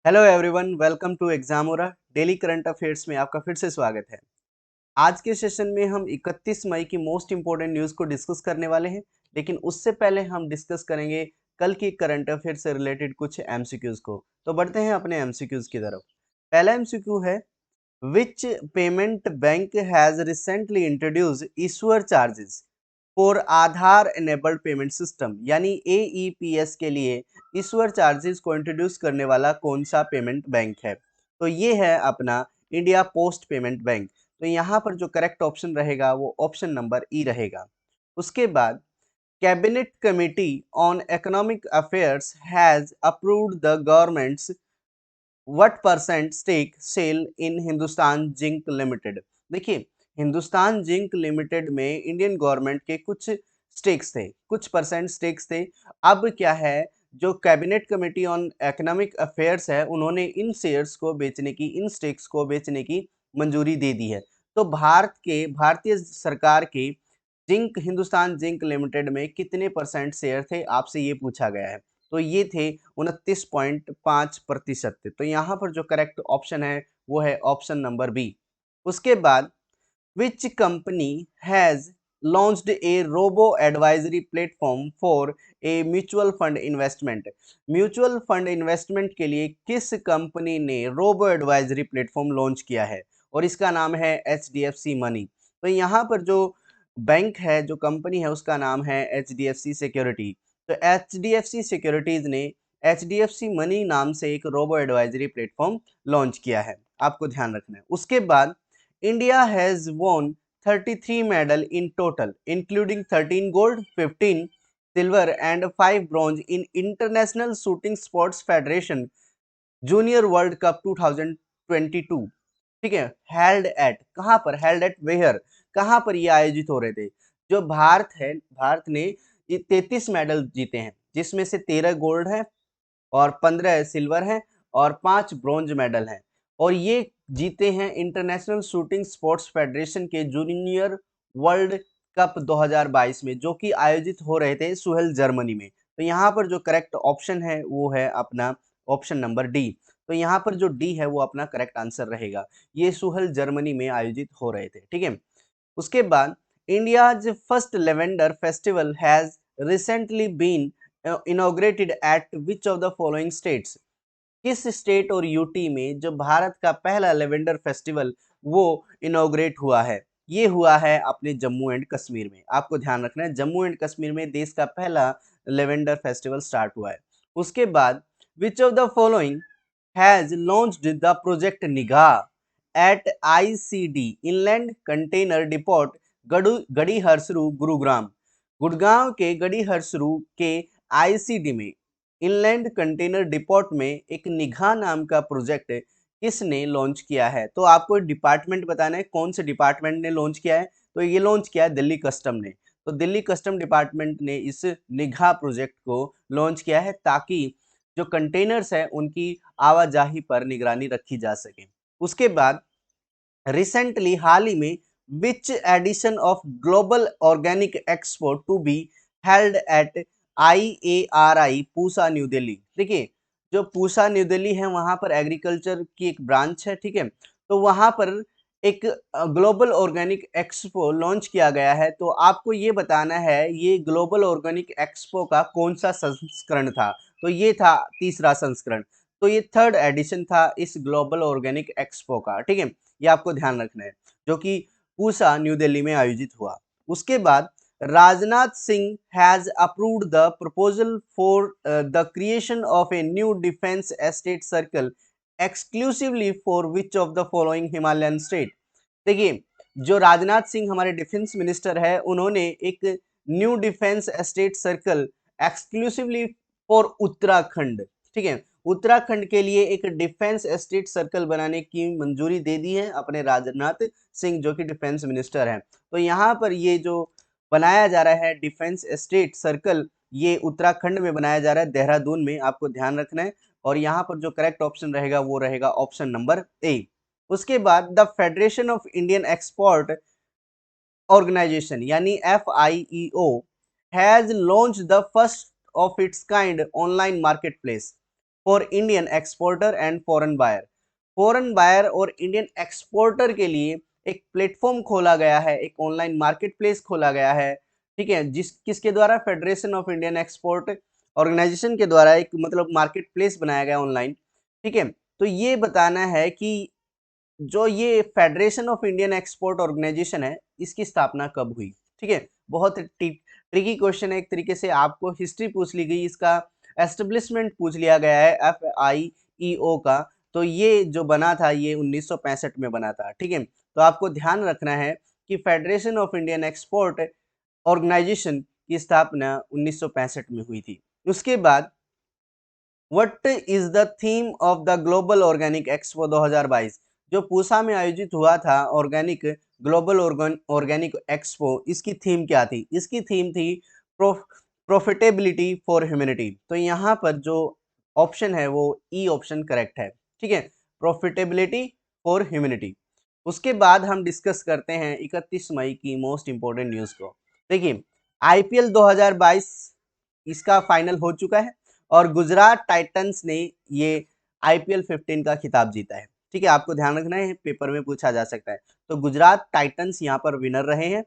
Hello everyone, welcome to Examora. Daily current affairs में आपका फिर से स्वागत है। आज के सेशन में हम 31 मई की मोस्ट इंपोर्टेंट न्यूज़ को डिस्कस करने वाले हैं, लेकिन उससे पहले हम डिस्कस करेंगे कल की करंट अफेयर से रिलेटेड कुछ एमसीक्यूज़ को। तो बढ़ते हैं अपने एमसीक्यूज़ की तरफ। पहला एमसीक्यू है, विच payment bank has recently introduce issuer charges for Aadhaar enabled payment system, यानी एईपीएस के लिए ईश्वर चार्जेस को इंट्रोड्यूस करने वाला कौन सा पेमेंट बैंक है? तो ये है अपना इंडिया पोस्ट पेमेंट बैंक। तो यहाँ पर जो करेक्ट ऑप्शन रहेगा वो ऑप्शन नंबर ई रहेगा। उसके बाद, cabinet committee on economic affairs has approved the government's what percent stake sale in Hindustan Zinc Limited. देखिए, हिंदुस्तान जिंक लिमिटेड में इंडियन गवर्नमेंट के कुछ स्टेक्स थे, कुछ परसेंट स्टेक्स थे। अब क्या है, जो cabinet committee on economic affairs है, उन्होंने इन शेयर्स को बेचने की, इन स्टेक्स को बेचने की मंजूरी दे दी है। तो भारतीय सरकार के जिंक हिंदुस्तान जिंक लिमिटेड में कितने परसेंट शेयर थे, आपसे ये पूछा गया है। तो ये थे 29.5%। तो यहाँ पर जो करेक्ट ऑप्शन है वो है ऑप्शन नंबर बी। उसके बाद, which company has launched a robo advisory platform for a mutual fund investment. Mutual fund investment के लिए किस कंपनी ने रोबो एडवाइजरी प्लेटफॉर्म लॉन्च किया है? और इसका नाम है एचडीएफसी मनी। तो यहाँ पर जो बैंक है, जो कंपनी है, उसका नाम है एचडीएफसी सिक्योरिटी। तो एचडीएफसी सिक्योरिटीज ने एचडीएफसी मनी नाम से एक रोबो एडवाइजरी प्लेटफॉर्म लॉन्च किया है, आपको ध्यान रखना है। उसके बाद, India has won 33 medal in total including 13 gold, 15 silver and 5 bronze in international shooting sports federation junior world cup 2022। ठीक है, हेल्ड एट, कहां पर हेल्ड एट वेयर, कहां पर ये आयोजित हो रहे थे? जो भारत है, भारत ने ये 33 मेडल जीते हैं, जिसमें से 13 गोल्ड है और 15 सिल्वर हैं और 5 ब्रॉन्ज मेडल हैं। और ये जीते हैं इंटरनेशनल शूटिंग स्पोर्ट्स फेडरेशन के जूनियर वर्ल्ड कप 2022 में, जो कि आयोजित हो रहे थे सुहेल जर्मनी में। तो यहाँ पर जो करेक्ट ऑप्शन है वो है अपना ऑप्शन नंबर डी। तो यहाँ पर जो डी है वो अपना करेक्ट आंसर रहेगा। ये सुहेल जर्मनी में आयोजित हो रहे थे, ठीक है। उसके बाद, India's first lavender festival has recently been inaugurated at which of the following states. किस स्टेट और यूटी में जो भारत का पहला लेवेंडर फेस्टिवल वो इनॉग्रेट हुआ है? ये हुआ है अपने जम्मू एंड कश्मीर में। आपको ध्यान रखना है, जम्मू एंड कश्मीर में देश का पहला लेवेंडर फेस्टिवल स्टार्ट हुआ है। उसके बाद, विच of the following has launched the project निगाह at ICD Inland Container Depot गड़ी हरसरू गुरुग्राम। गुड़गांव के गड़ी हरसरू के आईसीडी में इनलैंड कंटेनर डिपोट में एक निगाह नाम का प्रोजेक्ट किसने लॉन्च किया है? तो आपको डिपार्टमेंट बताना है, कौन से डिपार्टमेंट ने लॉन्च किया है। तो ये लॉन्च किया है दिल्ली कस्टम ने। तो दिल्ली कस्टम डिपार्टमेंट ने इस निगाह प्रोजेक्ट को लॉन्च किया है, ताकि जो कंटेनर्स है उनकी आवाजाही पर निगरानी रखी जा सके। उसके बाद, रिसेंटली हाल ही में, which edition of global organic expo to be held at IARI Pusa new Delhi. देखिए, जो पूसा न्यू दिल्ली है वहां पर एग्रीकल्चर की एक ब्रांच है, ठीक है। तो वहां पर एक ग्लोबल ऑर्गेनिक एक्सपो लॉन्च किया गया है। तो आपको ये बताना है ये ग्लोबल ऑर्गेनिक एक्सपो का कौन सा संस्करण था। तो ये था तीसरा संस्करण। तो ये थर्ड एडिशन था इस ग्लोबल ऑर्गेनिक एक्सपो का, ठीक है। ये आपको ध्यान रखना है, जो कि पूसा न्यू दिल्ली में आयोजित हुआ। उसके बाद, Rajnath Singh has approved the proposal for the creation of a new defence estate circle exclusively for which of the following Himalayan state. देखिए, जो राजनाथ सिंह हमारे डिफेंस मिनिस्टर है, उन्होंने एक new defence estate circle exclusively for Uttarakhand, ठीक है, उत्तराखंड के लिए एक डिफेंस एस्टेट सर्कल बनाने की मंजूरी दे दी है अपने राजनाथ सिंह, जो कि डिफेंस मिनिस्टर हैं। तो यहाँ पर ये जो बनाया जा रहा है डिफेंस एस्टेट सर्कल, ये उत्तराखंड में बनाया जा रहा है, देहरादून में, आपको ध्यान रखना है। और यहाँ पर जो करेक्ट ऑप्शन रहेगा वो रहेगा ऑप्शन नंबर ए। उसके बाद, the federation of Indian export organisation यानी FIEO has launch the first of its kind online market place. For Indian exporter and foreign buyer. Foreign buyer और इंडियन एक्सपोर्टर के लिए एक प्लेटफॉर्म खोला गया है, एक ऑनलाइन मार्केट प्लेस खोला गया है, ठीक है, किसके द्वारा, federation of Indian export organisation के द्वारा एक मतलब मार्केट प्लेस बनाया गया ऑनलाइन, ठीक है। तो ये बताना है कि जो ये federation of Indian export organisation है, इसकी स्थापना कब हुई, ठीक है। बहुत ट्रिकी क्वेश्चन है, एक तरीके से आपको हिस्ट्री पूछ ली गई, इसका एस्टेब्लिशमेंट पूछ लिया गया है FIEO का। तो ये जो बना था ये 1965 में बना था, ठीक है। तो आपको ध्यान रखना है कि federation of Indian export organisation की स्थापना 1965 में हुई थी। उसके बाद what is the theme of the global organic expo 2022, जो पूसा में आयोजित हुआ था ऑर्गेनिक ग्लोबल ऑर्गेनिक एक्सपो, इसकी थीम क्या थी? इसकी थीम थी प्रॉफिटेबिलिटी फॉर ह्यूमैनिटी। तो यहाँ पर जो ऑप्शन है वो ई ऑप्शन करेक्ट है, ठीक है, प्रॉफिटेबिलिटी फॉर ह्यूमैनिटी। उसके बाद हम डिस्कस करते हैं 31 मई की मोस्ट इंपोर्टेंट न्यूज को। देखिए, IPL 2022 इसका फाइनल हो चुका है और गुजरात टाइटंस ने ये IPL 15 का खिताब जीता है, ठीक है। आपको ध्यान रखना है, पेपर में पूछा जा सकता है। तो गुजरात टाइटंस यहाँ पर विनर रहे हैं।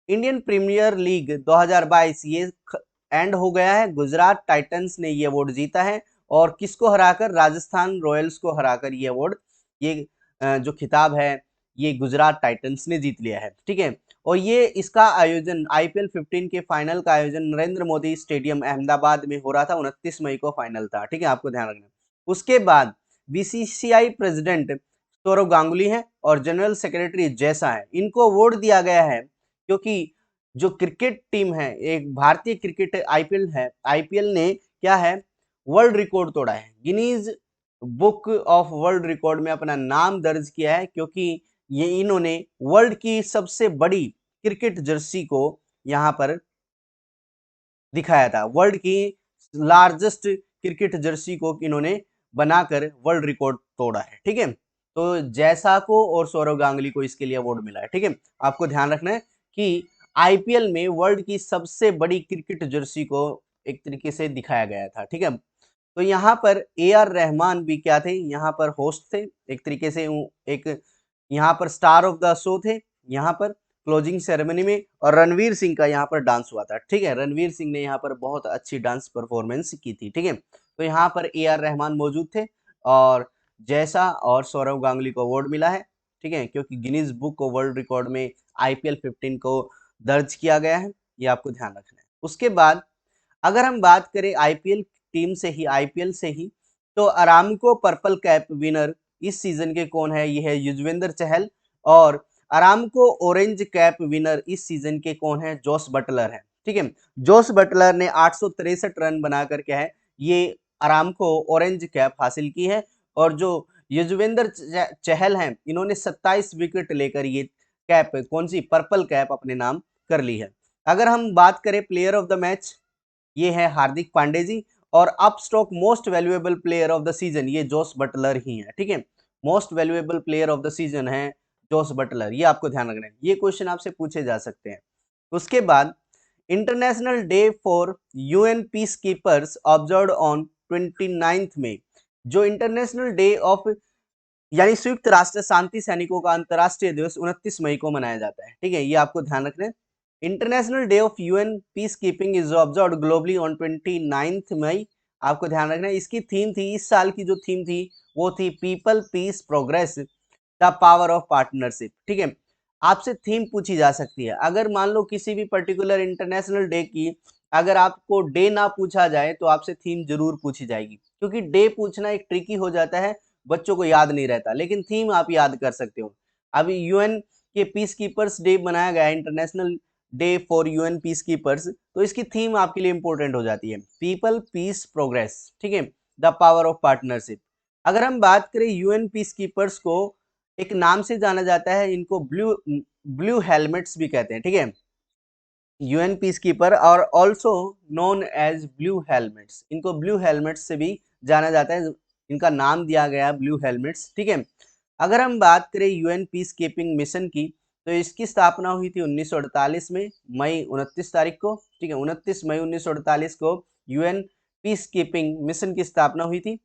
इंडियन प्रीमियर लीग 2022 ये एंड हो गया है, गुजरात टाइटंस ने ये अवार्ड जीता है और किसको हराकर? राजस्थान रॉयल्स को हराकर ये अवार्ड, ये जो खिताब है ये गुजरात टाइटंस ने जीत लिया है, ठीक है। और ये इसका आयोजन IPL 15 के फाइनल का आयोजन नरेंद्र मोदी स्टेडियम अहमदाबाद में हो रहा था, 29 मई को फाइनल था, ठीक है, आपको ध्यान रखना। उसके बाद BCCI प्रेसिडेंट सौरव गांगुली है और जनरल सेक्रेटरी जैसा है, इनको अवार्ड दिया गया है क्योंकि जो क्रिकेट टीम है, एक भारतीय क्रिकेट IPL ने क्या है, वर्ल्ड रिकॉर्ड तोड़ा है, Guinness book of world record में अपना नाम दर्ज किया है, क्योंकि ये इन्होंने वर्ल्ड की सबसे बड़ी क्रिकेट जर्सी को यहाँ पर दिखाया था, वर्ल्ड की लार्जेस्ट क्रिकेट जर्सी को इन्होंने बनाकर वर्ल्ड रिकॉर्ड तोड़ा है, ठीक है। तो जैसा को और सौरव गांगुली को इसके लिए अवार्ड मिला है, ठीक है। आपको ध्यान रखना है कि IPL में वर्ल्ड की सबसे बड़ी क्रिकेट जर्सी को एक तरीके से दिखाया गया था, ठीक है। तो यहाँ पर AR रहमान भी क्या थे, यहाँ पर होस्ट थे, एक तरीके से एक यहाँ पर स्टार ऑफ द शो थे यहाँ पर क्लोजिंग सेरेमनी में, और रणवीर सिंह का यहाँ पर डांस हुआ था, ठीक है। रणवीर सिंह ने यहाँ पर बहुत अच्छी डांस परफॉर्मेंस की थी, ठीक है। तो यहाँ पर AR रहमान मौजूद थे और जैसा और सौरव गांगुली को अवार्ड मिला है, ठीक है, क्योंकि Guinness book of world record में IPL 15 को दर्ज किया गया है, ये आपको ध्यान रखना है। उसके बाद अगर हम बात करें IPL टीम से ही, IPL से ही, तो अरामको पर्पल कैप विनर इस सीजन के कौन है? ये है युजवेंद्र चहल। और अरामको ऑरेंज कैप विनर इस सीजन के कौन है? जोस बटलर है, ठीक है। जोस बटलर ने 863 रन बनाकर क्या है, ये अरामको ऑरेंज कैप हासिल की है। और जो युजवेंद्र चहल हैं, इन्होंने 27 विकेट लेकर ये कैप, कौन सी? पर्पल कैप अपने नाम कर ली है। अगर हम बात करें प्लेयर ऑफ द मैच, ये है हार्दिक पांडे जी। और up stock most valuable player of the season ये जोस बटलर ही है, ठीक है। Most valuable player of the season है जोस बटलर, ये आपको ध्यान रखना है, ये क्वेश्चन आपसे पूछे जा सकते हैं। उसके बाद international day for UN peace keepers observe on 29 में, जो इंटरनेशनल डे ऑफ यानी संयुक्त राष्ट्र शांति सैनिकों का अंतर्राष्ट्रीय दिवस 29 मई को मनाया जाता है, ठीक है, ये आपको ध्यान रखना है। International day of UN peace keeping is observed globally on 29 मई, आपको ध्यान रखना है। इसकी थीम थी, इस साल की जो थीम थी वो थी people peace progress the power of partnership, ठीक है। आपसे थीम पूछी जा सकती है, अगर मान लो किसी भी पर्टिकुलर इंटरनेशनल डे की अगर आपको डे ना पूछा जाए तो आपसे थीम जरूर पूछी जाएगी, क्योंकि डे पूछना एक ट्रिकी हो जाता है, बच्चों को याद नहीं रहता, लेकिन थीम आप याद कर सकते हो। अभी UN के पीस कीपर्स डे बनाया गया है, international day for UN peace keepers, तो इसकी थीम आपके लिए इंपॉर्टेंट हो जाती है, पीपल पीस प्रोग्रेस, ठीक है, द पावर ऑफ पार्टनरशिप। अगर हम बात करें UN पीस कीपर्स को एक नाम से जाना जाता है, इनको ब्लू ब्लू हेलमेट्स भी कहते हैं, ठीक है। UN पीस कीपर और also known as blue helmets, इनको ब्लू हेलमेट्स से भी जाना जाता है, इनका नाम दिया गया ब्लू हेलमेट्स, ठीक है। अगर हम बात करें UN पीस कीपिंग मिशन की, तो इसकी स्थापना हुई थी 1948 में, मई 29 तारीख को, ठीक है, 29 मई 1948 को UN पीस कीपिंग मिशन की स्थापना हुई थी।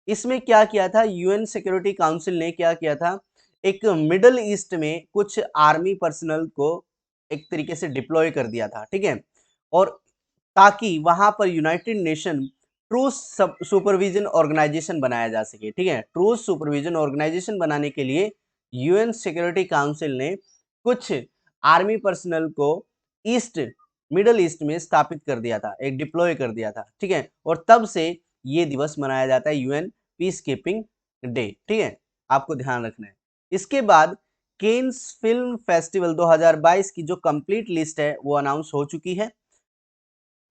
इसमें क्या किया था, यूएन सिक्योरिटी काउंसिल ने क्या किया था, एक मिडल ईस्ट में कुछ आर्मी पर्सनल को एक तरीके से डिप्लॉय कर दिया था, ठीक है, और ताकि वहां पर united nation truce supervision organisation बनाया जा सके, ठीक है। ट्रूथ सुपरविजन ऑर्गेनाइजेशन बनाने के लिए यूएन सिक्योरिटी काउंसिल ने कुछ आर्मी पर्सनल को ईस्ट मिडल ईस्ट में स्थापित कर दिया था, एक डिप्लॉय कर दिया था, ठीक है, और तब से ये दिवस मनाया जाता है यूएन पीस कीपिंग डे, ठीक है, आपको ध्यान रखना है। इसके बाद केन्स फिल्म फेस्टिवल 2022 की जो कंप्लीट लिस्ट है वो अनाउंस हो चुकी है।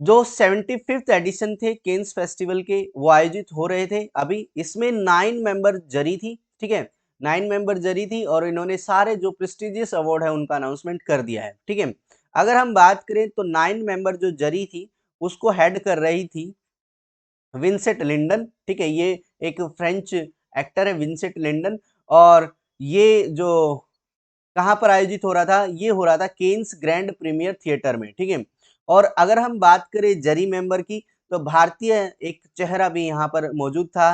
जो 75th एडिशन थे केन्स फेस्टिवल के वो आयोजित हो रहे थे अभी, इसमें 9 मेंबर जरी थी, ठीक है, 9 मेंबर जरी थी और इन्होंने सारे जो प्रेस्टिजियस अवार्ड है उनका अनाउंसमेंट कर दिया है, ठीक है। अगर हम बात करें तो 9 मेंबर जो जरी थी उसको हेड कर रही थी विंसेंट लिंडन, ठीक है, ये एक फ्रेंच एक्टर है विंसेंट लिंडन, और ये जो कहाँ पर आयोजित हो रहा था, ये हो रहा था केन्स ग्रैंड प्रीमियर थिएटर में, ठीक है। और अगर हम बात करें जरी मेंबर की तो भारतीय एक चेहरा भी यहाँ पर मौजूद था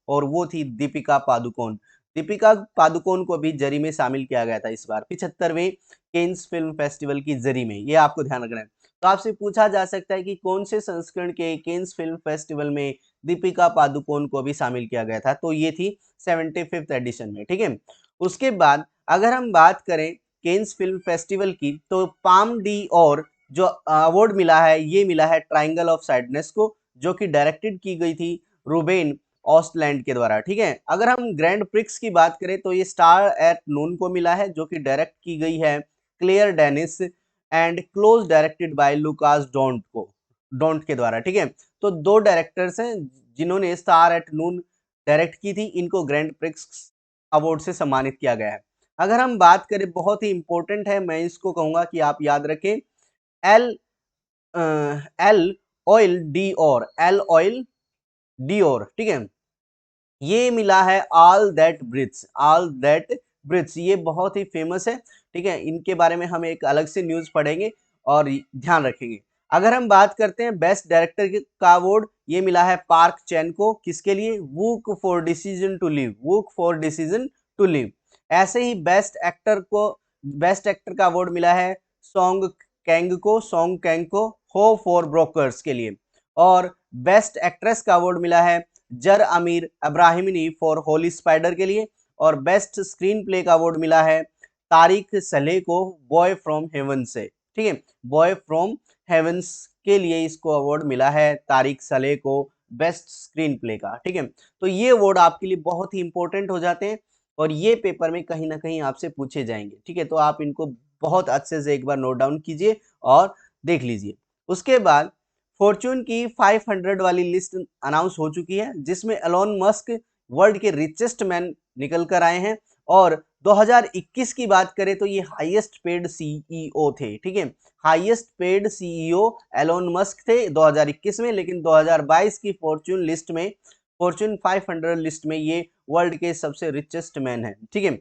और वो थी दीपिका पादुकोण। दीपिका पादुकोण को भी जरी में शामिल किया गया था इस बार 75वें केन्स फिल्म फेस्टिवल की जरी में, ये आपको ध्यान रखना है। तो आपसे पूछा जा सकता है कि कौन से संस्करण के केन्स फिल्म फेस्टिवल में दीपिका पादुकोण को भी शामिल किया गया था, तो ये थी 75th एडिशन में, ठीक है। उसके बाद अगर हम बात करें केन्स फिल्म फेस्टिवल की तो पाम डी और जो अवार्ड मिला है ये मिला है ट्रायंगल ऑफ सैडनेस को, जो कि डायरेक्टेड की गई थी रूबेन ऑस्टलैंड के द्वारा, ठीक है। अगर हम ग्रैंड प्रिक्स की बात करें तो ये स्टार एट नून को मिला है, जो कि डायरेक्ट की गई है Claire Denis and Close directed by Lukas Dhont के द्वारा, ठीक है। तो दो डायरेक्टर्स हैं जिन्होंने स्टार एट नून डायरेक्ट की थी, इनको ग्रैंड प्रिक्स अवार्ड से सम्मानित किया गया है। अगर हम बात करें बहुत ही इंपॉर्टेंट है, मैं इसको कहूंगा कि आप याद रखें, एल एल ऑयल डी और एल ऑयल डी और, ठीक है, ये मिला है ऑल दैट ब्रिथ्स, ये बहुत ही फेमस है, ठीक है, इनके बारे में हम एक अलग से न्यूज पढ़ेंगे और ध्यान रखेंगे। अगर हम बात करते हैं बेस्ट डायरेक्टर का अवार्ड, ये मिला है पार्क चैन को, किसके लिए, वुक फॉर डिसीजन टू लिव। ऐसे ही बेस्ट एक्टर का अवार्ड मिला है सॉन्ग कैंग को हो फॉर ब्रोकर्स के लिए, और बेस्ट एक्ट्रेस का अवार्ड मिला है जर अमीर अब्राहिमी फॉर होली स्पाइडर के लिए, और बेस्ट स्क्रीन प्ले का अवार्ड मिला है तारिक सलेह को बॉय फ्रॉम हेवन से, ठीक है, बॉय फ्रॉम हेवंस के लिए इसको अवार्ड मिला है तारिक सलेह को बेस्ट स्क्रीन प्ले का, ठीक है। तो ये अवार्ड आपके लिए बहुत ही इंपॉर्टेंट हो जाते हैं और ये पेपर में कहीं ना कहीं आपसे पूछे जाएंगे, ठीक है, तो आप इनको बहुत अच्छे से एक बार नोट डाउन कीजिए और देख लीजिए। उसके बाद फॉर्च्यून की 500 वाली लिस्ट अनाउंस हो चुकी है, जिसमें एलोन मस्क वर्ल्ड के रिचेस्ट मैन निकल कर आए हैं, और 2021 की बात करें तो ये हाईएस्ट पेड सीईओ थे, ठीक है, highest paid CEO Elon Musk थे 2021 में, लेकिन 2022 की फॉर्च्यून 500 लिस्ट में ये वर्ल्ड के सबसे रिचेस्ट मैन है, ठीक है।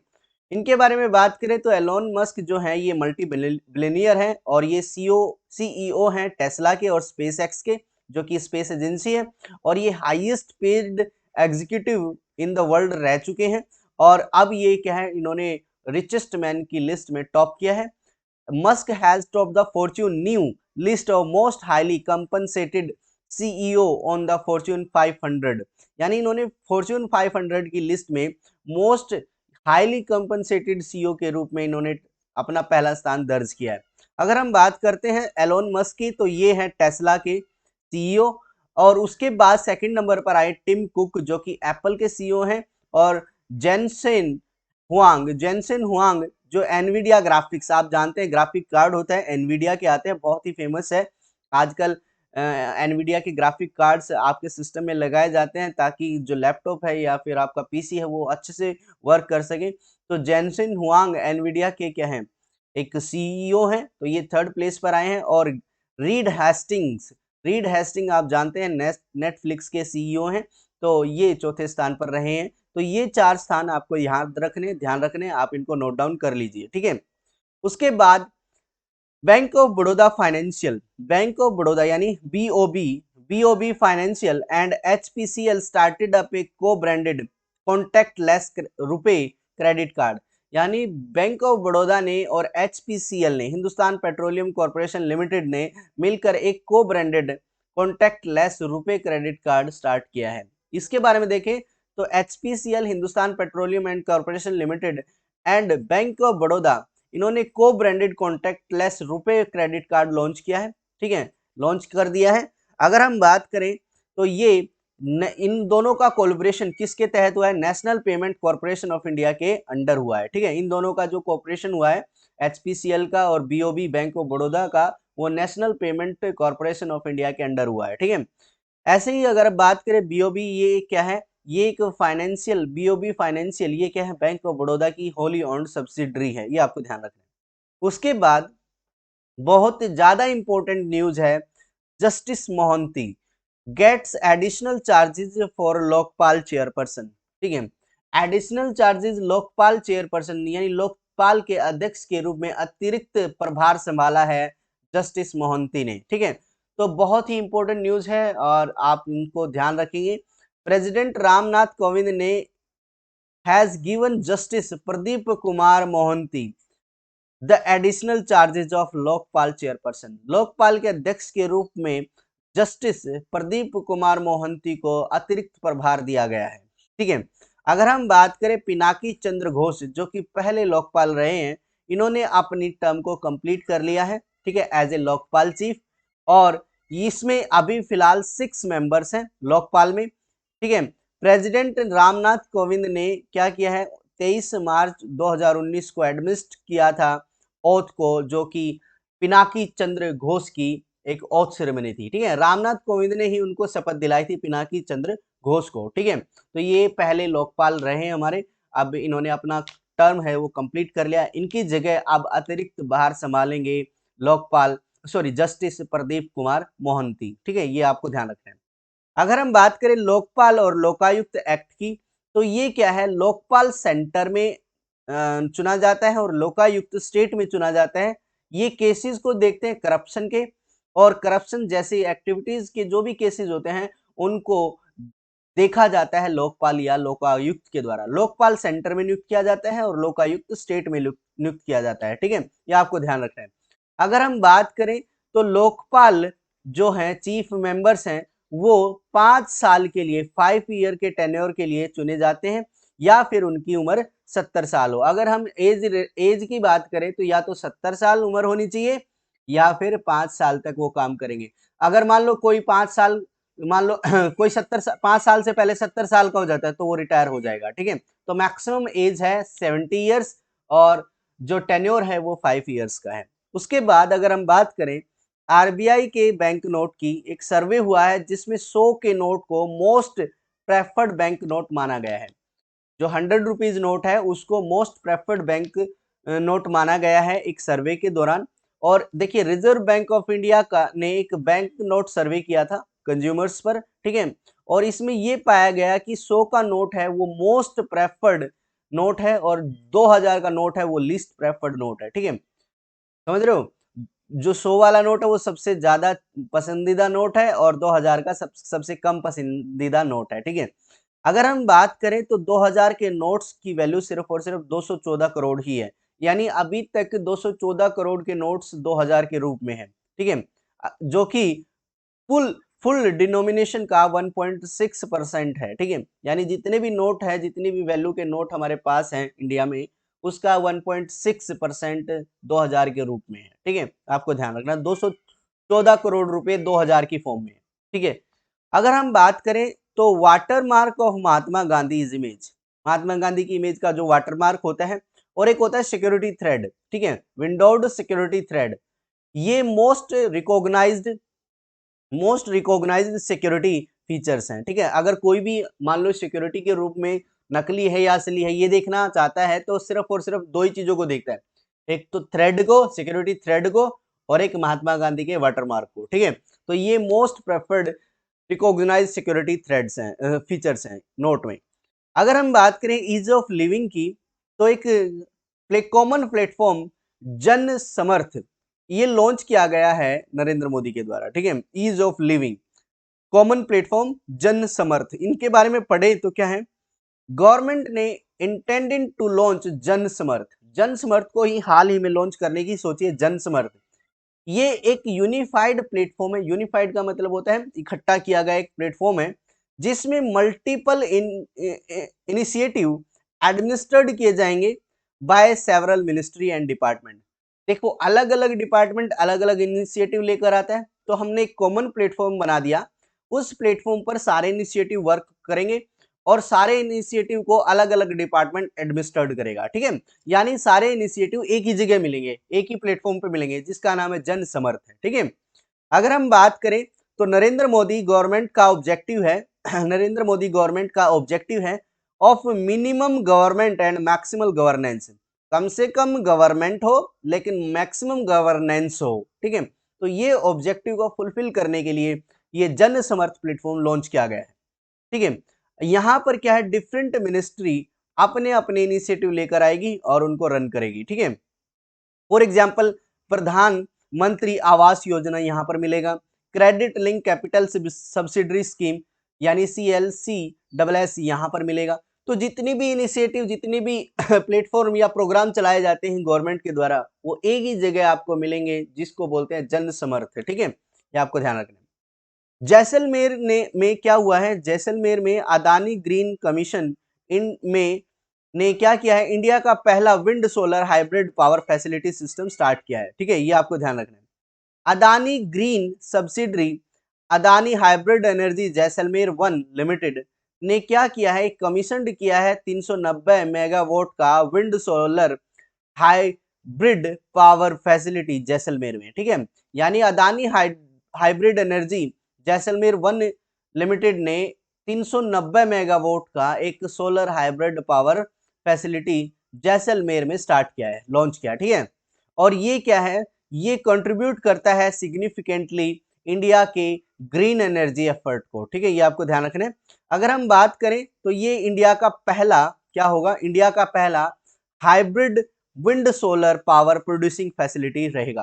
इनके बारे में बात करें तो एलोन मस्क जो है ये मल्टी बिलियनियर हैं और ये सीईओ हैं टेस्ला के और स्पेस एक्स के, जो कि स्पेस एजेंसी है, और ये highest paid executive in the world रह चुके हैं, और अब ये क्या है, इन्होंने रिचेस्ट मैन की लिस्ट में टॉप किया है। Musk has top the Fortune new list of most highly compensated CEO on the Fortune 500, यानी इन्होंने फॉर्च्यून 500 की लिस्ट में मोस्ट हाईली कंपनसेटेड सीईओ के रूप में इन्होंने अपना पहला स्थान दर्ज किया है। अगर हम बात करते हैं एलोन मस्क की तो ये है टेस्ला के सीईओ, और उसके बाद सेकंड नंबर पर आए टिम कुक जो कि एप्पल के सीईओ हैं, और जेनसेन हुआंग जो एनवीडिया ग्राफिक्स, आप जानते हैं ग्राफिक कार्ड होता है एनवीडिया के आते हैं, बहुत ही फेमस है आजकल। एनवीडिया के ग्राफिक कार्ड्स आपके सिस्टम में लगाए जाते हैं ताकि जो लैपटॉप है या फिर आपका पीसी है वो अच्छे से वर्क कर सके। तो जेनसेन हुआंग एनवीडिया के क्या हैं, एक सीईओ हैं, तो ये थर्ड प्लेस पर आए हैं। और रीड हेस्टिंग आप जानते हैं नेटफ्लिक्स के सीईओ हैं, तो ये चौथे स्थान पर रहे हैं। तो ये चार स्थान आपको ध्यान रखने, आप इनको नोट डाउन कर लीजिए, ठीक है। उसके बाद बैंक ऑफ बड़ौदा यानी BOB BOB Financial and HPCL started up a co-branded contactless रुपए क्रेडिट कार्ड। यानी बैंक ऑफ बड़ौदा ने और HPCL ने, हिंदुस्तान पेट्रोलियम कॉर्पोरेशन लिमिटेड ने मिलकर एक को ब्रांडेड कॉन्टैक्टलेस रुपए क्रेडिट कार्ड स्टार्ट किया है। इसके बारे में देखें तो HPCL, Hindustan petroleum and corporation limited and bank of Baroda, इन्होंने को ब्रांडेड कॉन्टैक्टलेस रुपए क्रेडिट कार्ड लॉन्च किया है। ठीक है, लॉन्च कर दिया है। अगर हम बात करें तो ये इन दोनों का कोलैबोरेशन किसके तहत हुआ है? National payment corporation of India के अंडर हुआ है। ठीक है, इन दोनों का जो कॉर्पोरेशन हुआ है HPCL का और BOB बैंक ऑफ बड़ौदा का, वो national payment corporation of India के अंडर हुआ है। ठीक है, ऐसे ही अगर बात करें BOB, ये क्या है? ये एक फाइनेंशियल, BOB फाइनेंशियल ये क्या है? बैंक ऑफ बड़ौदा की होली ओन्ड सब्सिडरी है, ये आपको ध्यान रखना है। उसके बाद बहुत ज्यादा इंपॉर्टेंट न्यूज है, justice Mohanty gets additional charges for Lokpal chairperson. ठीक है, एडिशनल चार्जेस लोकपाल चेयरपर्सन यानी लोकपाल के अध्यक्ष के रूप में अतिरिक्त प्रभार संभाला है जस्टिस मोहंती ने। ठीक है, तो बहुत ही इंपॉर्टेंट न्यूज है और आप इनको ध्यान रखेंगे। प्रेसिडेंट रामनाथ कोविंद ने has given justice Pradeep Kumar Mohanty the additional charges of Lokpal chairperson. Lokpal के अध्यक्ष के रूप में जस्टिस प्रदीप कुमार मोहंती को अतिरिक्त प्रभार दिया गया है। ठीक है, अगर हम बात करें पिनाकी चंद्र घोष, जो कि पहले लोकपाल रहे हैं, इन्होंने अपनी टर्म को कंप्लीट कर लिया है। ठीक है, एज ए लोकपाल चीफ, और इसमें अभी फिलहाल 6 मेंबर्स हैं लोकपाल में। ठीक है, प्रेसिडेंट रामनाथ कोविंद ने क्या किया है? 23 मार्च 2019 को एडमिनिस्ट किया था ओथ को, जो कि पिनाकी चंद्र घोष की एक ओथ सेरेमनी थी। ठीक है, रामनाथ कोविंद ने ही उनको शपथ दिलाई थी, पिनाकी चंद्र घोष को। ठीक है, तो ये पहले लोकपाल रहे हैं हमारे, अब इन्होंने अपना टर्म है वो कंप्लीट कर लिया। इनकी जगह अब अतिरिक्त बाहर संभालेंगे लोकपाल जस्टिस प्रदीप कुमार मोहंती। ठीक है, ये आपको ध्यान रखना है। अगर हम बात करें लोकपाल और लोकायुक्त एक्ट की, तो ये क्या है? लोकपाल सेंटर में चुना जाता है और लोकायुक्त स्टेट में चुना जाता है। ये केसेस को देखते हैं करप्शन के, और करप्शन जैसी एक्टिविटीज के जो भी केसेस होते हैं उनको देखा जाता है लोकपाल या लोकायुक्त के द्वारा। लोकपाल सेंटर में नियुक्त किया जाता है और लोकायुक्त स्टेट में नियुक्त किया जाता है। ठीक है, ये आपको ध्यान रखना है। अगर हम बात करें तो लोकपाल जो है चीफ मेंबर्स हैं, वो 5 साल के लिए, 5 ईयर के टेन्योर के लिए चुने जाते हैं, या फिर उनकी उम्र 70 साल हो। अगर हम एज की बात करें तो या तो 70 साल उम्र होनी चाहिए या फिर 5 साल तक वो काम करेंगे। अगर मान लो कोई 5 साल, मान लो कोई 5 साल से पहले 70 साल का हो जाता है तो वो रिटायर हो जाएगा। ठीक है, तो मैक्सिमम एज है 70 ईयर्स और जो टेन्योर है वो 5 ईयर्स का है। उसके बाद अगर हम बात करें RBI के बैंक नोट की, एक सर्वे हुआ है जिसमें 100 के नोट को मोस्ट प्रेफर्ड बैंक नोट माना गया है। जो 100 रुपीज नोट है उसको मोस्ट प्रेफर्ड बैंक नोट माना गया है एक सर्वे के दौरान। और देखिए, रिजर्व बैंक ऑफ इंडिया का ने एक बैंक नोट सर्वे किया था कंज्यूमर्स पर। ठीक है, और इसमें ये पाया गया कि 100 का नोट है वो मोस्ट प्रेफर्ड नोट है और 2000 का नोट है वो लीस्ट प्रेफर्ड नोट है। ठीक है, समझ रहे हो? जो 100 वाला नोट है वो सबसे ज्यादा पसंदीदा नोट है और 2000 का सबसे कम पसंदीदा नोट है। ठीक है, अगर हम बात करें तो 2000 के नोट्स की वैल्यू सिर्फ और सिर्फ 214 करोड़ ही है। यानी अभी तक 214 करोड़ के नोट्स 2000 के रूप में है। ठीक है, जो कि फुल फुल डिनोमिनेशन का 1.6% है। ठीक है, यानी जितने भी नोट है, जितनी भी वैल्यू के नोट हमारे पास हैं इंडिया में, उसका 1.6% 2000 के रूप में है। ठीक है, आपको ध्यान रखना, 214 करोड़ रुपए 2000 की फॉर्म में। ठीक है, अगर हम बात करें तो watermark of Mahatma Gandhi is image, Mahatma Gandhi की इमेज का जो वाटर मार्क होता है, और एक होता है सिक्योरिटी थ्रेड। ठीक है, विंडोड सिक्योरिटी थ्रेड, ये मोस्ट रिकॉग्नाइज्ड सिक्योरिटी फीचर्स हैं। ठीक है, अगर कोई भी मान लो सिक्योरिटी के रूप में नकली है या असली है ये देखना चाहता है तो सिर्फ और सिर्फ दो ही चीजों को देखता है, एक तो थ्रेड को, सिक्योरिटी थ्रेड को, और एक महात्मा गांधी के वाटरमार्क को। ठीक है, तो ये most preferred recognised security threads हैं, फीचर्स हैं नोट में। अगर हम बात करें ईज ऑफ लिविंग की, तो एक कॉमन प्लेटफॉर्म जन समर्थ ये लॉन्च किया गया है नरेंद्र मोदी के द्वारा। ठीक है, ease of living, common platform, Jan Samarth, इनके बारे में पढ़े तो क्या है, गवर्नमेंट ने इंटेंडिंग टू लॉन्च जन समर्थ, जन समर्थ को ही हाल ही में लॉन्च करने की सोची है जन समर्थ। ये एक यूनिफाइड प्लेटफॉर्म है, यूनिफाइड का मतलब होता है इकट्ठा किया गया एक प्लेटफॉर्म है जिसमें मल्टीपल इनिशिएटिव एडमिनिस्ट्रेड किए जाएंगे by several ministry and department. देखो अलग अलग डिपार्टमेंट अलग अलग इनिशिएटिव लेकर आता है, तो हमने एक कॉमन प्लेटफॉर्म बना दिया, उस प्लेटफॉर्म पर सारे इनिशिएटिव वर्क करेंगे और सारे इनिशिएटिव को अलग अलग डिपार्टमेंट एडमिनिस्ट्रेड करेगा, ठीक है। यानी सारे इनिशिएटिव एक ही जगह मिलेंगे, एक ही प्लेटफॉर्म पे मिलेंगे, जिसका नाम है जन समर्थ है, ठीक है। अगर हम बात करें तो नरेंद्र मोदी गवर्नमेंट का ऑब्जेक्टिव है नरेंद्र मोदी गवर्नमेंट का ऑब्जेक्टिव है of minimum government and maximum governance, कम से कम गवर्नमेंट हो लेकिन मैक्सिमम गवर्नेंस हो, ठीक है। तो ये ऑब्जेक्टिव को फुलफिल करने के लिए ये जन समर्थ प्लेटफॉर्म लॉन्च किया गया है, ठीक है। यहाँ पर क्या है, डिफरेंट मिनिस्ट्री अपने अपने इनिशिएटिव लेकर आएगी और उनको रन करेगी, ठीक है। फॉर एग्जाम्पल प्रधानमंत्री आवास योजना यहाँ पर मिलेगा, credit link capital subsidiary scheme यानी CLCSS यहाँ पर मिलेगा। तो जितनी भी इनिशिएटिव, जितनी भी प्लेटफॉर्म या प्रोग्राम चलाए जाते हैं गवर्नमेंट के द्वारा, वो एक ही जगह आपको मिलेंगे जिसको बोलते हैं जन समर्थ, ठीक है। ये आपको ध्यान रखना है। जैसलमेर में क्या हुआ है, जैसलमेर में अदानी ग्रीन कमीशन इन में ने क्या किया है, इंडिया का पहला wind solar hybrid power facility system start किया है, ठीक है। ये आपको ध्यान रखना है। Adani green subsidiary Adani hybrid energy Jaisalmer 1 limited ने क्या किया है, कमीशन किया है 390 मेगावाट का wind solar hybrid power facility Jaisalmer में, ठीक है। यानी Adani hybrid energy Jaisalmer 1 limited ने 390 मेगावाट का एक solar hybrid power facility Jaisalmer में स्टार्ट किया है, लॉन्च किया, ठीक है। और ये क्या है, ये कंट्रीब्यूट करता है सिग्निफिकेंटली इंडिया के ग्रीन एनर्जी एफर्ट को, ठीक है। ये आपको ध्यान रखना है। अगर हम बात करें तो ये इंडिया का पहला क्या होगा, इंडिया का पहला hybrid wind solar power producing facility रहेगा।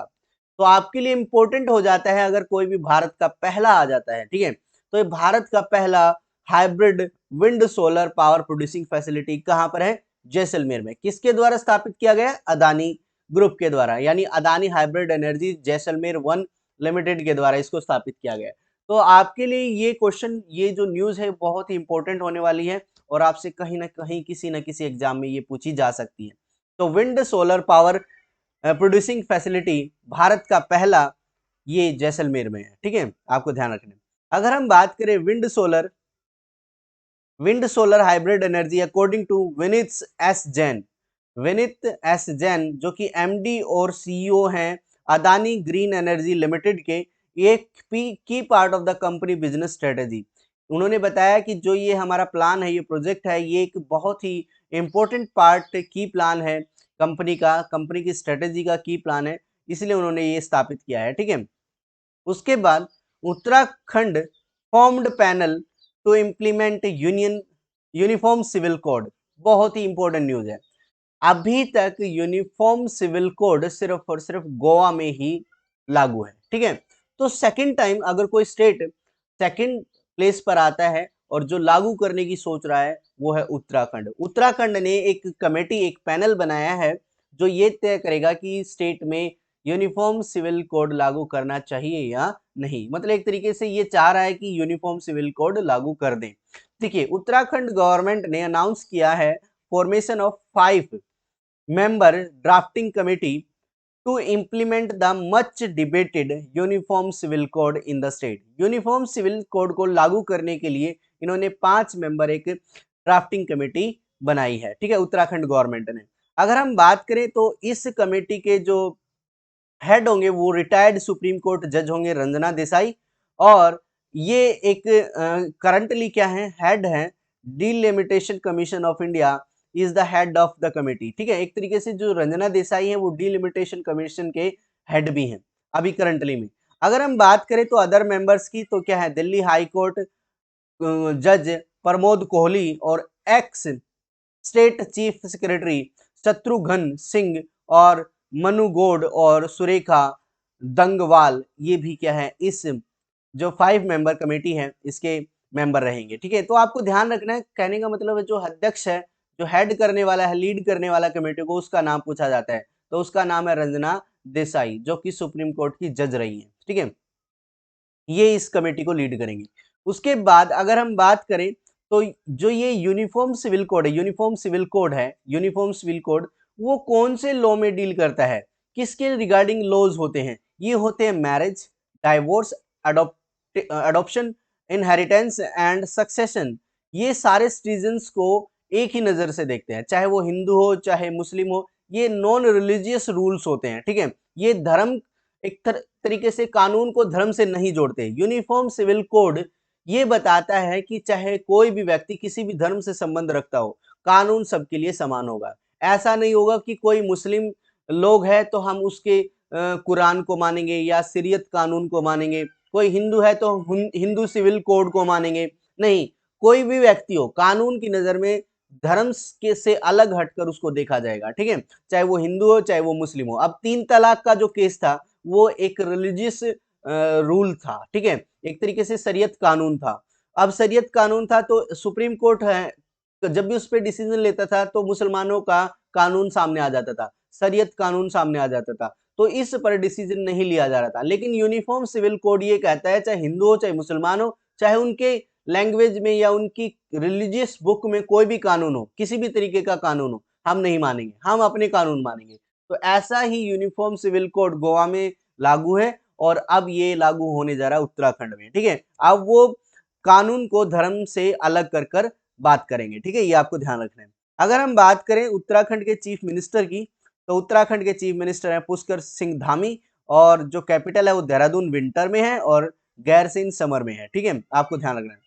तो आपके लिए इंपॉर्टेंट हो जाता है अगर कोई भी भारत का पहला आ जाता है, ठीक है। तो ये भारत का पहला hybrid wind solar power producing facility कहां पर है, जैसलमेर में। किसके द्वारा स्थापित किया गया, अदानी ग्रुप के द्वारा, यानी Adani hybrid energy Jaisalmer 1 limited के द्वारा इसको स्थापित किया गया। तो आपके लिए ये क्वेश्चन, ये जो न्यूज है बहुत ही इंपॉर्टेंट होने वाली है और आपसे कहीं ना कहीं किसी न किसी एग्जाम में ये पूछी जा सकती है। तो wind solar power producing facility Bharat का पहला ये जैसलमेर में है, ठीक है। आपको ध्यान रखना है। अगर हम बात करें wind solar hybrid energy according to Vineet S Jain जो कि एमडी और सीईओ हैं अदानी ग्रीन एनर्जी लिमिटेड के, एक की part of the company business strategy. उन्होंने बताया कि जो ये हमारा प्लान है, ये प्रोजेक्ट है, ये एक बहुत ही इंपॉर्टेंट पार्ट की प्लान है कंपनी का, कंपनी की स्ट्रेटेजी का की प्लान है, इसलिए उन्होंने ये स्थापित किया है, ठीक है। उसके बाद Uttarakhand formed panel to implement uniform civil code, बहुत ही इंपॉर्टेंट न्यूज है। अभी तक यूनिफॉर्म सिविल कोड सिर्फ और सिर्फ गोवा में ही लागू है, ठीक है। तो सेकंड टाइम अगर कोई स्टेट सेकंड प्लेस पर आता है और जो लागू करने की सोच रहा है वो है उत्तराखंड। उत्तराखंड ने एक कमेटी, एक पैनल बनाया है जो ये तय करेगा कि स्टेट में यूनिफॉर्म सिविल कोड लागू करना चाहिए या नहीं। मतलब एक तरीके से ये चाह रहा है कि यूनिफॉर्म सिविल कोड लागू कर दें। देखिए उत्तराखंड गवर्नमेंट ने अनाउंस किया है formation of 5 member drafting committee to implement the much debated uniform civil code in the state। Uniform civil code को लागू करने के लिए इन्होंने 5 मेंबर एक ड्राफ्टिंग कमेटी बनाई है, ठीक है, उत्तराखंड गवर्नमेंट ने। अगर हम बात करें तो इस कमेटी के जो हेड होंगे वो रिटायर्ड सुप्रीम कोर्ट जज होंगे रंजना देसाई, और ये एक करंटली क्या है, हेड है delimitation commission of India is the head of the committee, ठीक है। एक तरीके से जो रंजना देसाई है वो डिलिमिटेशन कमीशन के हेड भी हैं अभी करंटली में। अगर हम बात करें तो अदर मेंबर्स की, तो क्या है, दिल्ली हाई कोर्ट जज प्रमोद कोहली और ex state chief secretary Shatrughan Singh और मनु गौड़ और सुरेखा दंगवाल, ये भी क्या है इस जो 5 मेंबर कमेटी है इसके मेंबर रहेंगे। ठीक है, तो आपको ध्यान रखना है, कहने का मतलब है जो अध्यक्ष है, जो हेड करने वाला है, लीड करने वाला कमेटी को, उसका नाम पूछा जाता है, तो उसका नाम है रंजना देसाई, जो कि सुप्रीम कोर्ट की जज रही है। ठीक है, ये इस कमेटी को लीड करेंगे। उसके बाद अगर हम बात करें तो जो ये यूनिफॉर्म सिविल कोड है, यूनिफॉर्म सिविल कोड वो कौन से लॉ में डील करता है, किसके रिगार्डिंग लॉज होते हैं, ये होते हैं marriage, divorce, adoption, inheritance and succession. ये सारे सिटीजन्स को एक ही नजर से देखते हैं, चाहे वो हिंदू हो चाहे मुस्लिम हो, ये नॉन रिलीजियस रूल्स होते हैं। ठीक है, ये धर्म एक तरीके से कानून को धर्म से नहीं जोड़ते। यूनिफॉर्म सिविल कोड ये बताता है कि चाहे कोई भी व्यक्ति किसी भी धर्म से संबंध रखता हो, कानून सबके लिए समान होगा। ऐसा नहीं होगा कि कोई मुस्लिम लोग है तो हम उसके कुरान को मानेंगे या शरीयत कानून को मानेंगे, कोई हिंदू है तो हिंदू सिविल कोड को मानेंगे। नहीं, कोई भी व्यक्ति हो, कानून की नजर में धर्म के से अलग हटकर उसको देखा जाएगा। ठीक है, चाहे वो हिंदू हो चाहे वो मुस्लिम हो। अब 3 तलाक का जो केस था वो एक रिलीजियस रूल था। ठीक है, एक तरीके से शरीयत कानून था। अब शरीयत कानून था तो सुप्रीम कोर्ट है जब भी उस पर डिसीजन लेता था तो मुसलमानों का कानून सामने आ जाता था, शरीयत कानून सामने आ जाता था, तो इस पर डिसीजन नहीं लिया जा रहा था। लेकिन यूनिफॉर्म सिविल कोड ये कहता है चाहे हिंदू हो चाहे मुसलमान हो, चाहे उनके लैंग्वेज में या उनकी रिलीजियस बुक में कोई भी कानून हो, किसी भी तरीके का कानून हो, हम नहीं मानेंगे, हम अपने कानून मानेंगे। तो ऐसा ही यूनिफॉर्म सिविल कोड गोवा में लागू है और अब ये लागू होने जा रहा है उत्तराखंड में। ठीक है, अब वो कानून को धर्म से अलग कर कर बात करेंगे। ठीक है, ये आपको ध्यान रखना है। अगर हम बात करें उत्तराखंड के चीफ मिनिस्टर की, तो उत्तराखंड के चीफ मिनिस्टर हैं पुष्कर सिंह धामी, और जो कैपिटल है वो देहरादून विंटर में है और गैरसैंण समर में है। ठीक है, आपको ध्यान रखना है।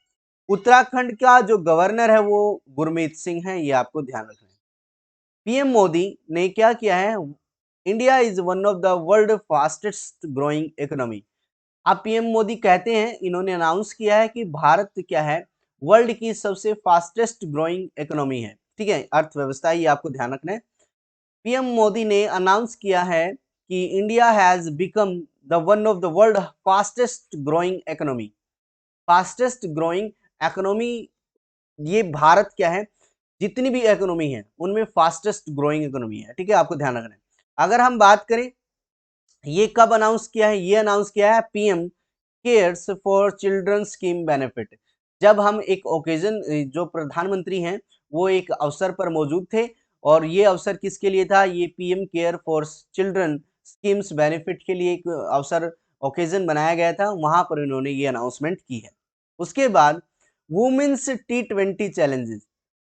उत्तराखंड का जो गवर्नर है वो गुरमीत सिंह है, ये आपको ध्यान रखना है। पीएम मोदी ने क्या किया है, India is one of the world fastest growing economy. अब पीएम मोदी कहते हैं, इन्होंने अनाउंस किया है कि भारत क्या है, वर्ल्ड की सबसे फास्टेस्ट ग्रोइंग इकोनॉमी है। ठीक है, अर्थव्यवस्था, ये आपको ध्यान रखना है। पीएम मोदी ने अनाउंस किया है कि India has become the one of the world fastest growing economy. Fastest growing economy, ये भारत क्या है, जितनी भी इकोनॉमी है उनमें फास्टेस्ट ग्रोइंग इकोनॉमी है। ठीक है, आपको ध्यान रखना है। अगर हम बात करें ये कब अनाउंस किया है, ये अनाउंस किया है PM cares for children scheme benefit. जब हम एक ओकेजन, जो प्रधानमंत्री हैं वो एक अवसर पर मौजूद थे, और ये अवसर किसके लिए था, ये PM care for children schemes benefit के लिए एक अवसर, ओकेजन बनाया गया था, वहां पर इन्होंने ये अनाउंसमेंट की है। उसके बाद women's T20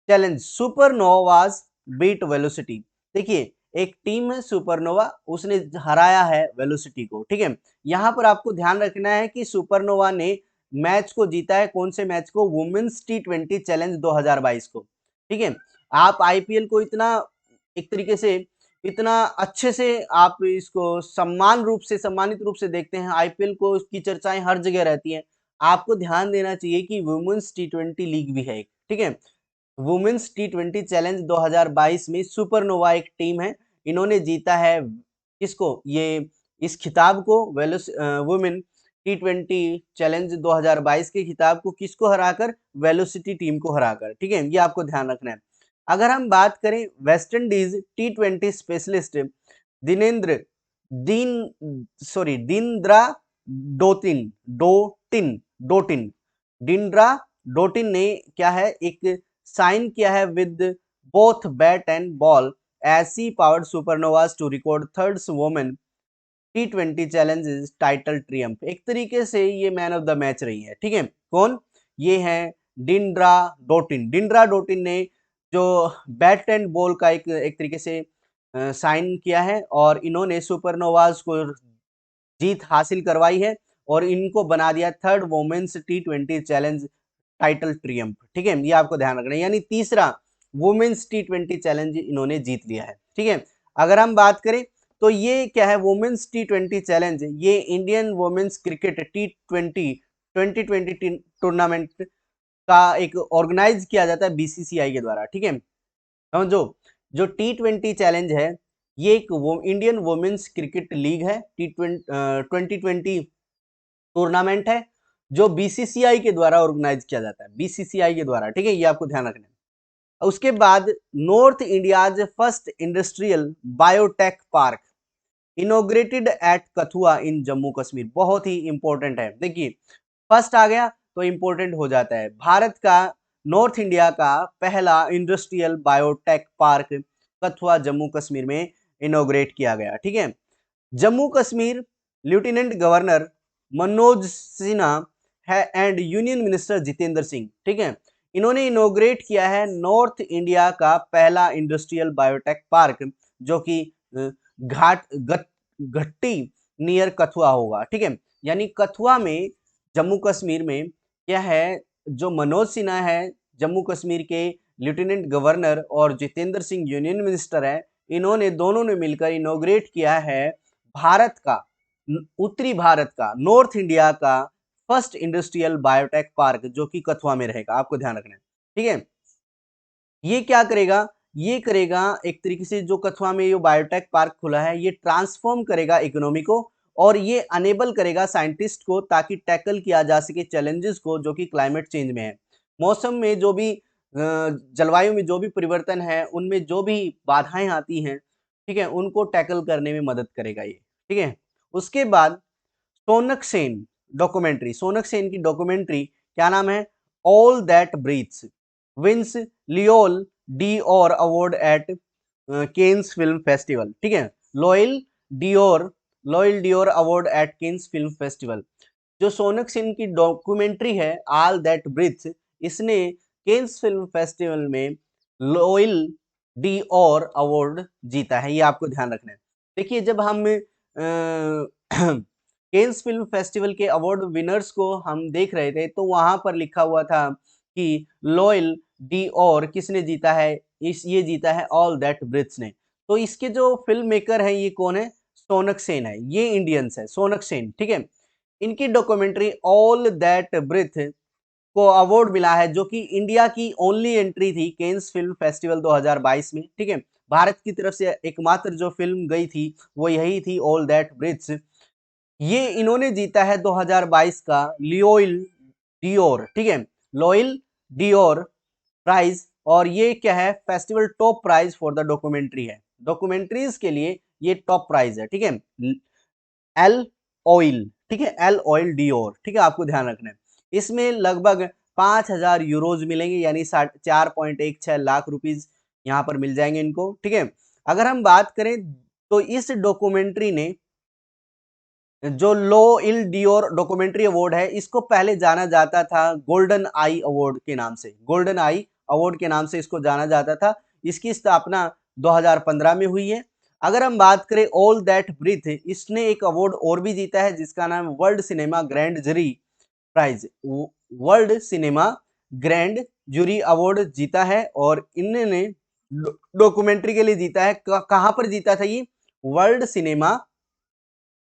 challenge Supernovas beat Velocity. देखिए, एक टीम है सुपरनोवा, उसने हराया है वेलोसिटी को। ठीक है, यहाँ पर आपको ध्यान रखना है कि सुपरनोवा ने मैच को जीता है, कौन से मैच को, वुमेन्स T20 चैलेंज 2022 को। ठीक है, आप आईपीएल को इतना एक तरीके से, इतना अच्छे से आप इसको सम्मानित रूप से देखते हैं, आईपीएल को उसकी चर्चाएं हर जगह रहती हैं। आपको ध्यान देना चाहिए कि वुमेन्स T20 लीग भी है एक। ठीक है, वुमेन्स T20 चैलेंज 2022 में सुपरनोवा एक टीम है, इन्होंने जीता है किसको, ये इस खिताब को, वुमेन T20 चैलेंज 2022 के खिताब को किसको हराकर, वेलोसिटी टीम को हराकर। ठीक है, ये आपको ध्यान रखना है। अगर हम बात करें वेस्ट इंडीज T20 स्पेशलिस्ट दिनेंद्र दीन sorry Deandra Dottin Dottin Dottin Deandra Dottin ने क्या है, एक साइन किया है with both bat and ball as she powered Supernovas to record third women T20 challenge title triumph. एक तरीके से ये मैन ऑफ द मैच रही है। ठीक है, कौन, ये है डिंड्रा डोटिन ने जो बैट एंड बॉल का एक तरीके से साइन किया है, और इन्होंने सुपरनोवाज को जीत हासिल करवाई है और इनको बना दिया third women's T20 challenge title triumph. ठीक है, ये आपको ध्यान रखना है, यानी तीसरा वुमेन्स T20 चैलेंज इन्होंने जीत लिया है। ठीक है, अगर हम बात करें तो ये क्या है, वुमेन्स T20 चैलेंज, ये Indian women's cricket T20 2020 tournament का एक ऑर्गेनाइज किया जाता है बीसीसीआई के द्वारा। ठीक है, समझो, जो T20 चैलेंज है ये एक इंडियन वुमेन्स क्रिकेट लीग है, T20 2020 टूर्नामेंट है, जो बीसीसीआई के द्वारा ऑर्गेनाइज किया जाता है, बीसीसीआई के द्वारा, ठीक है, ये आपको ध्यान रखना है। उसके बाद North India's first industrial biotech park inaugurated at Kathua in Jammu Kashmir, बहुत ही इंपॉर्टेंट है। देखिए फर्स्ट आ गया तो इंपॉर्टेंट हो जाता है। भारत का नॉर्थ इंडिया का पहला industrial biotech park Kathua Jammu Kashmir में इनोग्रेट किया गया, ठीक है। जम्मू कश्मीर लेफ्टिनेंट गवर्नर मनोज सिन्हा है and union minister Jitendra Singh, ठीक है, इन्होंने इनोग्रेट किया है नॉर्थ इंडिया का पहला इंडस्ट्रियल बायोटेक पार्क, जो कि घट्टी नियर कथुआ होगा, ठीक है। यानी कथुआ में जम्मू कश्मीर में क्या है, जो मनोज सिन्हा है जम्मू कश्मीर के लेफ्टिनेंट गवर्नर और जितेंद्र सिंह यूनियन मिनिस्टर है, इन्होंने दोनों ने मिलकर इनोग्रेट किया है भारत का, उत्तरी भारत का, नॉर्थ इंडिया का फर्स्ट इंडस्ट्रियल बायोटेक पार्क, जो कि कथुआ में रहेगा, आपको ध्यान रखना है, ठीक है। ये क्या करेगा, ये करेगा एक तरीके से, जो कथुआ में ये बायोटेक पार्क खुला है, ये ट्रांसफॉर्म करेगा इकोनॉमी को और ये अनेबल करेगा साइंटिस्ट को, ताकि टैकल किया जा सके चैलेंजेस को जो कि क्लाइमेट चेंज में है। मौसम में जो भी जलवायु में जो भी परिवर्तन है, उनमें जो भी बाधाएं आती हैं, ठीक है, उनको टैकल करने में मदद करेगा ये, ठीक है। उसके बाद सोनक सेन डॉक्यूमेंट्री, सोनक सेन की डॉक्यूमेंट्री क्या नाम है, all that breathes wins L'Oeil d'Or award at Cannes film festival, ठीक है, L'Oeil L'Oeil d'Or award at Cannes film festival. जो सोनक सेन की डॉक्यूमेंट्री है ऑल दैट ब्रीथ्स, इसने केन्स फिल्म फेस्टिवल में लॉयल डी और अवार्ड जीता है, ये आपको ध्यान रखना है। देखिए जब हम केन्स फिल्म फेस्टिवल के अवार्ड विनर्स को हम देख रहे थे, तो वहां पर लिखा हुआ था कि लॉयल डी और किसने जीता है, ये जीता है ऑल दैट ब्रीथ्स ने। तो इसके जो फिल्म मेकर है ये कौन है, सोनक सेन है, ये इंडियंस है सोनक सेन, ठीक है। इनकी डॉक्यूमेंट्री ऑल दैट ब्रीथ को अवार्ड मिला है, जो कि इंडिया की ओनली एंट्री थी केन्स फिल्म फेस्टिवल 2022 में, ठीक है। भारत की तरफ से एकमात्र जो फिल्म गई थी वो यही थी ऑल दैट ब्रिथ्स। ये इन्होंने जीता है 2022 का लियोइल डियोर, ठीक है, लॉयल डियोर प्राइज, और ये क्या है, festival top prize for the documentary है, डॉक्यूमेंट्रीज के लिए ये टॉप प्राइज है, ठीक है। एल ऑयल, ठीक है, एल ऑयल डियोर, ठीक है, आपको ध्यान रखना है। इसमें लगभग 5,000 यूरोज मिलेंगे, यानी 4.16 लाख रुपीज यहाँ पर मिल जाएंगे इनको, ठीक है। अगर हम बात करें तो इस डॉक्यूमेंट्री ने जो लो इल डियोर डॉक्यूमेंट्री अवार्ड है, इसको पहले जाना जाता था गोल्डन आई अवार्ड के नाम से, गोल्डन आई अवार्ड के नाम से इसको जाना जाता था। इसकी स्थापना 2015 में हुई है। अगर हम बात करें ऑल दैट ब्रीथ, इसने एक अवार्ड और भी जीता है जिसका नाम world cinema grand jury prize, world cinema grand jury award जीता है, और इन्होंने डॉक्यूमेंट्री के लिए जीता है। कहां पर जीता था ये, वर्ल्ड सिनेमा,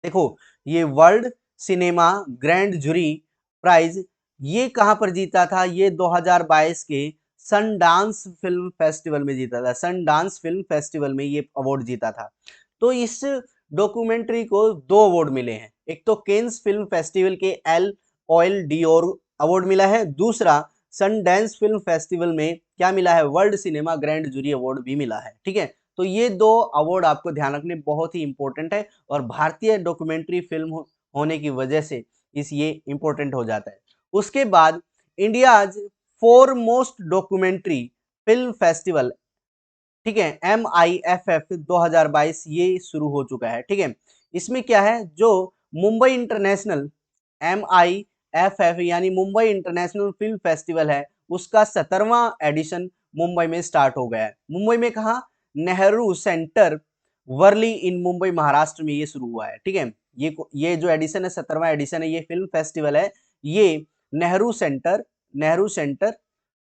देखो ये world cinema grand jury prize, ये कहां पर जीता था, ये 2022 के सन डांस फिल्म फेस्टिवल में जीता था, सन डांस फिल्म फेस्टिवल में ये अवार्ड जीता था। तो इस डॉक्यूमेंट्री को 2 अवार्ड मिले हैं, एक तो केन्स फिल्म फेस्टिवल के एल ऑयल डियोर अवार्ड मिला है, दूसरा सन डांस फिल्म फेस्टिवल में क्या मिला है, world cinema grand jury award भी मिला है, ठीक है। तो ये 2 अवार्ड आपको ध्यान रखने बहुत ही इंपॉर्टेंट है, और भारतीय डॉक्यूमेंट्री फिल्म होने की वजह से ये इंपॉर्टेंट हो जाता है। उसके बाद India's foremost documentary film festival, ठीक है, MIFF 2022 ये शुरू हो चुका है, ठीक है। इसमें क्या है, जो मुंबई इंटरनेशनल MIFF यानी मुंबई इंटरनेशनल फिल्म फेस्टिवल है, उसका 17वां एडिशन मुंबई में स्टार्ट हो गया है। मुंबई में कहा, नेहरू सेंटर वर्ली इन मुंबई महाराष्ट्र में ये शुरू हुआ है, ठीक है। ये जो एडिशन है, 17वां एडिशन है, ये फिल्म फेस्टिवल है, ये नेहरू सेंटर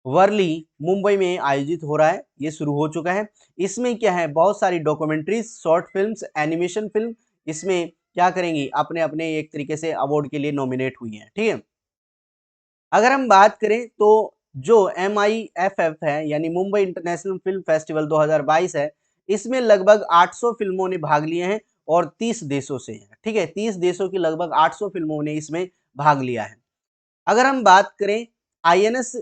वर्ली मुंबई में आयोजित हो रहा है, ये शुरू हो चुका है। इसमें क्या है, बहुत सारी documentaries, short films, animation film इसमें क्या करेंगी, अपने अपने एक तरीके से अवार्ड के लिए नॉमिनेट हुई हैं, ठीक है। अगर हम बात करें तो जो MIFF है यानी मुंबई इंटरनेशनल फिल्म फेस्टिवल 2022 है, इसमें लगभग 800 फिल्मों ने भाग लिए हैं और 30 देशों से हैं, ठीक है, 30 देशों की लगभग 800 फिल्मों ने इसमें भाग लिया है। अगर हम बात करें आईएनएस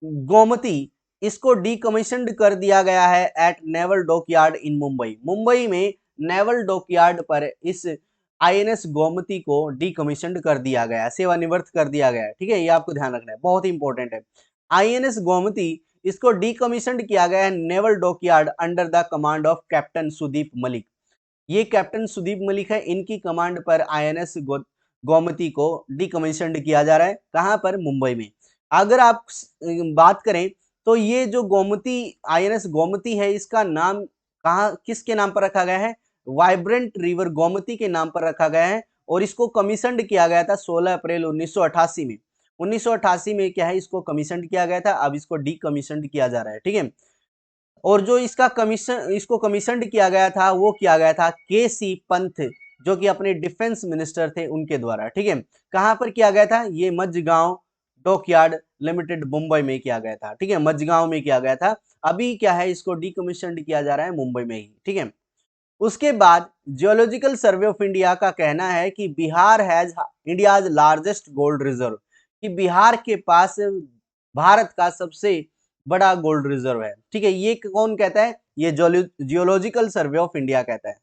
गोमती, इसको डीकमीशन्ड कर दिया गया है एट नेवल डॉकयार्ड इन मुंबई। मुंबई में नेवल डॉकयार्ड पर इस आईएनएस गोमती को डीकमीशन्ड कर दिया गया, सेवानिवृत्त कर दिया गया है। ठीक है, ये आपको ध्यान रखना है, बहुत ही इंपॉर्टेंट है। आईएनएस गोमती इसको डीकमीशन्ड किया गया है naval dockyard under the command of captain Sudeep Malik. ये कैप्टन सुदीप मलिक है, इनकी कमांड पर आईएनएस गोमती को डीकमीशन्ड किया जा रहा है। कहां पर? मुंबई में। अगर आप बात करें तो ये जो गोमती आईएनएस गोमती है, इसका नाम कहाँ किसके नाम पर रखा गया है? वाइब्रेंट रिवर गोमती के नाम पर रखा गया है और इसको कमीशन्ड किया गया था 16 अप्रैल 1988 में। 1988 में क्या है, इसको कमीशन्ड किया गया था, अब इसको डीकमीशन्ड किया जा रहा है। ठीक है, और जो इसको कमीशन्ड किया गया था वो किया गया था के.सी. पंत, जो कि अपने डिफेंस मिनिस्टर थे, उनके द्वारा। ठीक है, कहां पर किया गया था? ये मझगांव डॉकयार्ड लिमिटेड मुंबई में किया गया था। ठीक है, मझगांव में किया गया था। अभी क्या है, इसको डीकमीशन्ड किया जा रहा है मुंबई में ही। ठीक है, उसके बाद जियोलॉजिकल सर्वे ऑफ इंडिया का कहना है कि Bihar has India's largest gold reserve, कि बिहार के पास भारत का सबसे बड़ा गोल्ड रिजर्व है। ठीक है, ये कौन कहता है? ये जियोलॉजिकल सर्वे ऑफ इंडिया कहता है।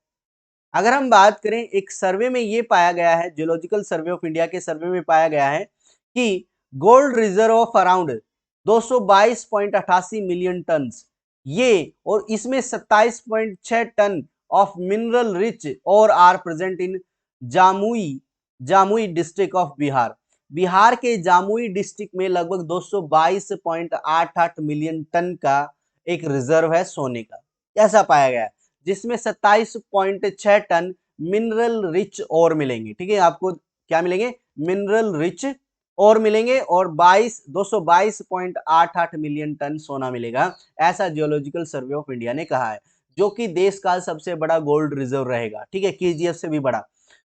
अगर हम बात करें, एक सर्वे में ये पाया गया है, जियोलॉजिकल सर्वे ऑफ इंडिया के सर्वे में पाया गया है कि gold reserve of around 222.88 million tonne, ये और इसमें 27.6 टन ऑफ मिनरल रिच और are present in Jamui Jamui district of Bihar. Bihar के जामुई डिस्ट्रिक्ट में लगभग 222.88 मिलियन टन का एक रिजर्व है सोने का, ऐसा पाया गया है, जिसमें 27.6 टन मिनरल रिच और मिलेंगे। ठीक है, आपको क्या मिलेंगे? मिनरल रिच और मिलेंगे और 222.88 मिलियन टन सोना मिलेगा, ऐसा जियोलॉजिकल सर्वे ऑफ इंडिया ने कहा है, जो कि देश का सबसे बड़ा गोल्ड रिजर्व रहेगा। ठीक है, केजीएफ से भी बड़ा।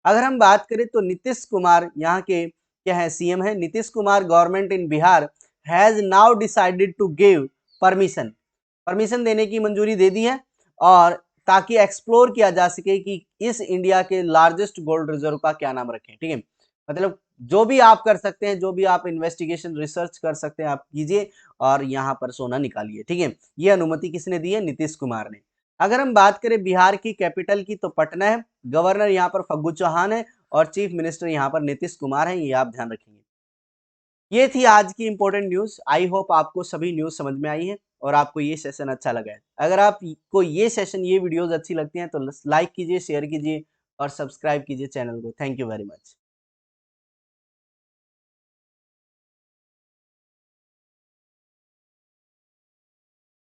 अगर हम बात करें तो नीतीश कुमार यहाँ के क्या है? सीएम है। Nitish Kumar government in Bihar has now decided to give permission, permission देने की मंजूरी दे दी है, और ताकि एक्सप्लोर किया जा सके कि इस इंडिया के लार्जेस्ट गोल्ड रिजर्व का क्या नाम रखें। ठीक है, मतलब जो भी आप कर सकते हैं, जो भी आप इन्वेस्टिगेशन रिसर्च कर सकते हैं, आप कीजिए और यहाँ पर सोना निकालिए। ठीक है, ये अनुमति किसने दी है? नीतीश कुमार ने। अगर हम बात करें बिहार की कैपिटल की तो पटना है, गवर्नर यहाँ पर फग्गू चौहान है और चीफ मिनिस्टर यहाँ पर नीतीश कुमार है, ये आप ध्यान रखेंगे। ये थी आज की इंपॉर्टेंट न्यूज। आई होप आपको सभी न्यूज समझ में आई है और आपको ये सेशन अच्छा लगा है। अगर आपको ये सेशन, ये वीडियोस अच्छी लगती हैं तो लाइक कीजिए, शेयर कीजिए और सब्सक्राइब कीजिए चैनल को। Thank you very much.